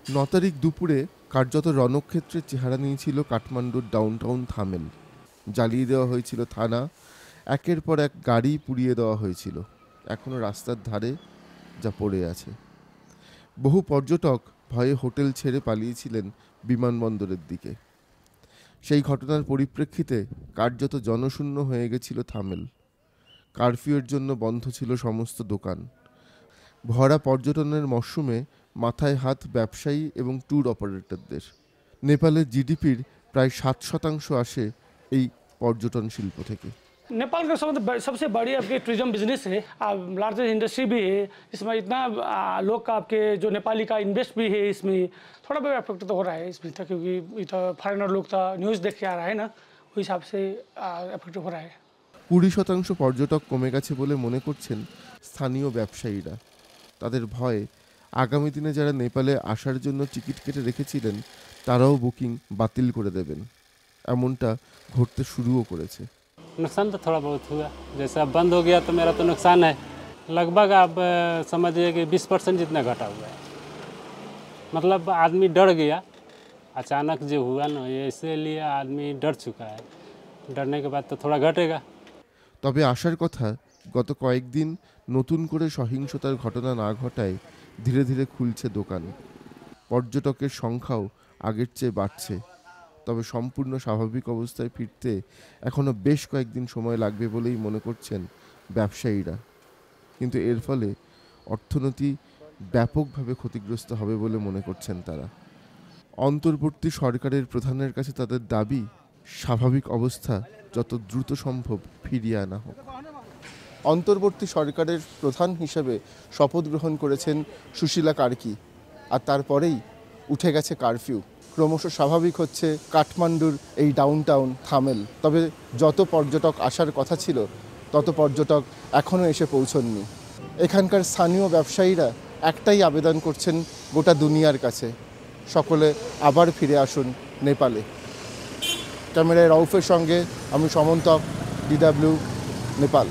৯ তারিখ দুপুরে কার্যত রণক্ষেত্রের চেহারা নিয়েছিল কাঠমান্ডুর ডাউনটাউন থামেল। জ্বালিয়ে দেওয়া হয়েছিল থানা, একের পর এক গাড়ি পুড়িয়ে দেওয়া হয়েছিল, এখনও রাস্তার ধারে যা পড়ে আছে। বহু পর্যটক ভয়ে হোটেল ছেড়ে পালিয়েছিলেন বিমানবন্দরের দিকে। সেই ঘটনার পরিপ্রেক্ষিতে কার্যত জনশূন্য হয়ে গেছিল থামেল। কারফিউয়ের জন্য বন্ধ ছিল সমস্ত দোকান। ভরা পর্যটনের মরশুমে মাথায় হাত ব্যবসায়ী এবং ট্যুর অপারেটরদের। নেপালের জিডিপির প্রায় 7% আসে এই পর্যটন শিল্প থেকে। नेपाल का सबसे बड़ी आपके टूरिज्म बिजनेस है, लार्जेस्ट इंडस्ट्री भी है इसमें। इतना लोग का आपके जो नेपाली का इन्वेस्ट भी है इसमें, थोड़ा बहुत इफेक्ट तो हो रहा है इसमें था, क्योंकि फॉरेनर लोग था न्यूज़ देख के आ रहा है ना, उस हिसाब से इफेक्ट हो रहा है। 20% পর্যটক কমে গেছে বলে মনে করছেন স্থানীয় ব্যবসায়ীরা। তাদের ভয়ে আগামী দিনে যারা নেপালে আসার জন্য টিকিট কেটে রেখেছিলেন তারাও বুকিং বাতিল করে দেবেন, এমনটা ঘটতে শুরুও করেছে। नुकसान तो थोड़ा बहुत हुआ, जैसे अब बंद हो गया तो मेरा तो नुकसान है। लगभग आप समझिए कि 20% जितना घटा हुआ है। मतलब आदमी डर गया, अचानक जो हुआ ना, ये इसीलिए आदमी डर चुका है। डरने के बाद तो थोड़ा घटेगा। তবে আশার কথা, গত কয়েকদিন নতুন করে সহিংসতার ঘটনা না ঘটায় ধীরে ধীরে খুলছে দোকান। পর্যটকের সংখ্যাও আগের চেয়ে বাড়ছে। তবে সম্পূর্ণ স্বাভাবিক অবস্থায় ফিরতে এখনও বেশ কয়েকদিন সময় লাগবে বলেই মনে করছেন ব্যবসায়ীরা। কিন্তু এর ফলে অর্থনীতি ব্যাপকভাবে ক্ষতিগ্রস্ত হবে বলে মনে করছেন তারা। অন্তর্বর্তী সরকারের প্রধানের কাছে তাদের দাবি, স্বাভাবিক অবস্থা যত দ্রুত সম্ভব ফিরিয়ে আনা হোক। অন্তর্বর্তী সরকারের প্রধান হিসেবে শপথ গ্রহণ করেছেন সুশীলা কার্কি, আর তারপরেই উঠে গেছে কারফিউ। ক্রমশ স্বাভাবিক হচ্ছে কাঠমান্ডুর এই ডাউনটাউন থামেল। তবে যত পর্যটক আসার কথা ছিল তত পর্যটক এখনও এসে পৌঁছননি। এখানকার স্থানীয় ব্যবসায়ীরা একটাই আবেদন করছেন গোটা দুনিয়ার কাছে, সকলে আবার ফিরে আসুন নেপালে। ক্যামেরায় রউফের সঙ্গে আমি সমন্তক, DW, নেপাল।